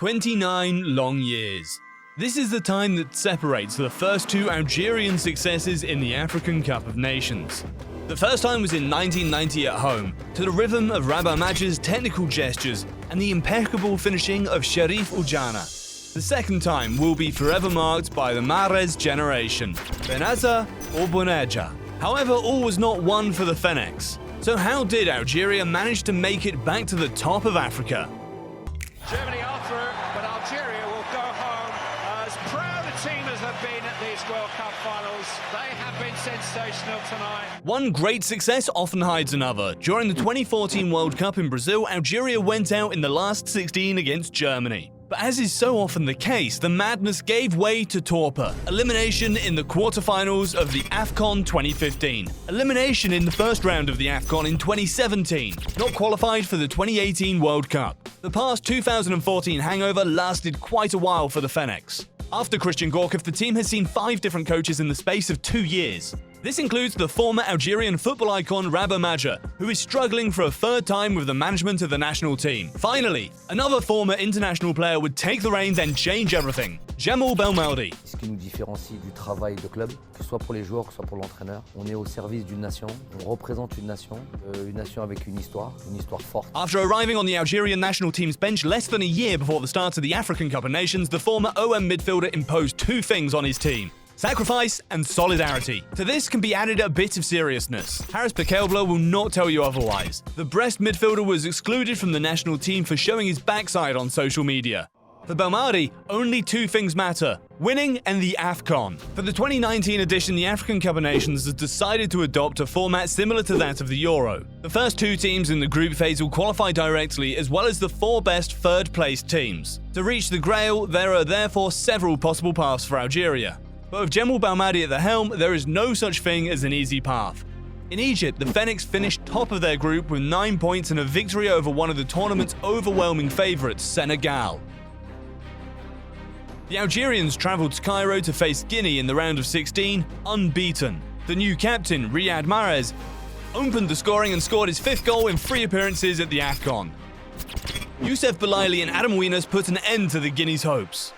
29 long years. This is the time that separates the first two Algerian successes in the African Cup of Nations. The first time was in 1990 at home, to the rhythm of Rabah Madjer's technical gestures and the impeccable finishing of Sherif Oujana. The second time will be forever marked by the Mahrez generation, Benazer or Boneja. However, all was not won for the Fennecs. So how did Algeria manage to make it back to the top of Africa? Germany are through, but Algeria will go home. As proud a team as have been at these World Cup finals, they have been sensational tonight. One great success often hides another. During the 2014 World Cup in Brazil, Algeria went out in the last 16 against Germany. But as is so often the case, the madness gave way to torpor. Elimination in the quarterfinals of the AFCON 2015. Elimination in the first round of the AFCON in 2017. Not qualified for the 2018 World Cup. The past 2014 hangover lasted quite a while for the Fennecs. After Christian Gourcuff, the team has seen 5 different coaches in the space of 2 years. This includes the former Algerian football icon Rabah Madjer, who is struggling for a third time with the management of the national team. Finally, another former international player would take the reins and change everything. Djamel Belmadi. Ce qui nous différencie du travail de club, que ce soit pour les joueurs, que ce soit pour l'entraîneur, on est au service d'une nation, on représente une nation avec une histoire forte. After arriving on the Algerian national team's bench less than a year before the start of the African Cup of Nations, the former OM midfielder imposed 2 things on his team: sacrifice and solidarity. To this can be added a bit of seriousness. Haris Bekelbler will not tell you otherwise. The Brest midfielder was excluded from the national team for showing his backside on social media. For Belmadi, only 2 things matter: winning and the AFCON. For the 2019 edition, the African Cup of Nations has decided to adopt a format similar to that of the Euro. The first 2 teams in the group phase will qualify directly, as well as the 4 best third-placed teams. To reach the Grail, there are therefore several possible paths for Algeria. But with Djamel Belmadi at the helm, there is no such thing as an easy path. In Egypt, the Fennecs finished top of their group with 9 points and a victory over one of the tournament's overwhelming favourites, Senegal. The Algerians travelled to Cairo to face Guinea in the round of 16, unbeaten. The new captain, Riyad Mahrez, opened the scoring and scored his 5th goal in 3 appearances at the AFCON. Youssef Belaili and Adam Wieners put an end to the Guinea's hopes.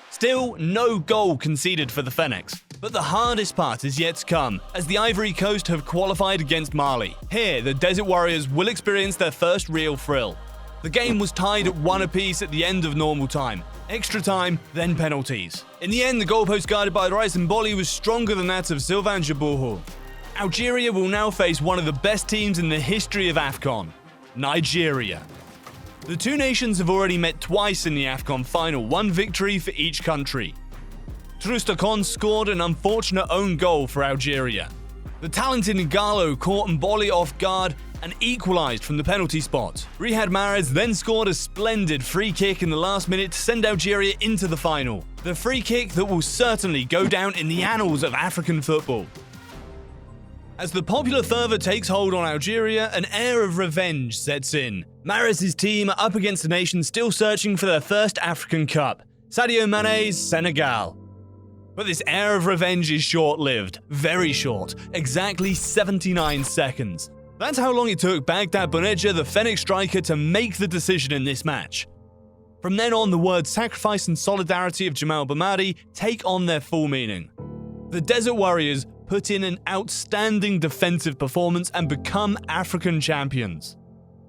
Still, no goal conceded for the Fennecs. But the hardest part is yet to come, as the Ivory Coast have qualified against Mali. Here, the Desert Warriors will experience their first real thrill. The game was tied at 1 apiece at the end of normal time. Extra time, then penalties. In the end, the goalpost guarded by Rice Mboli was stronger than that of Sylvain Djibourou. Algeria will now face one of the best teams in the history of AFCON, Nigeria. The 2 nations have already met twice in the AFCON final, 1 victory for each country. Troustakon scored an unfortunate own goal for Algeria. The talented N'Galo caught Mboli off guard and equalised from the penalty spot. Riyad Mahrez then scored a splendid free kick in the last minute to send Algeria into the final. The free kick that will certainly go down in the annals of African football. As the popular fervour takes hold on Algeria, an air of revenge sets in. Mahrez's team are up against a nation still searching for their first African Cup, Sadio Mane's Senegal. But this air of revenge is short-lived, very short, exactly 79 seconds. That's how long it took Baghdad Boneja, the Fennec striker, to make the decision in this match. From then on, the words sacrifice and solidarity of Djamel Belmadi take on their full meaning. The Desert Warriors put in an outstanding defensive performance and become African champions.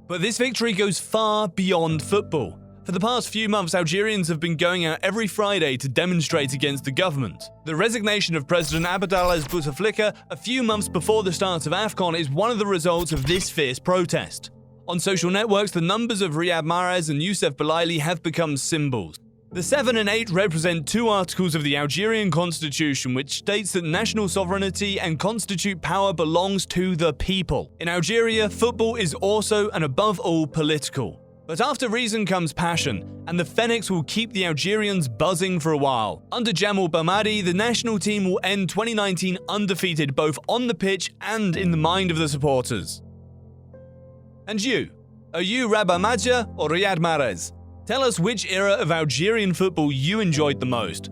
But this victory goes far beyond football. For the past few months, Algerians have been going out every Friday to demonstrate against the government. The resignation of President Abdelaziz Bouteflika a few months before the start of AFCON is one of the results of this fierce protest. On social networks, the numbers of Riyad Mahrez and Youssef Belaili have become symbols. The 7 and 8 represent 2 articles of the Algerian constitution, which states that national sovereignty and constitute power belongs to the people. In Algeria, football is also and above all political. But after reason comes passion, and the Fennecs will keep the Algerians buzzing for a while. Under Djamel Belmadi, the national team will end 2019 undefeated both on the pitch and in the mind of the supporters. And you? Are you Rabah Madjer or Riyad Mahrez? Tell us which era of Algerian football you enjoyed the most.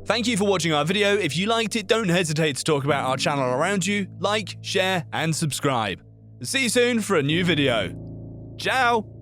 Thank you for watching our video. If you liked it, don't hesitate to talk about our channel around you, like, share, and subscribe. See you soon for a new video. Ciao!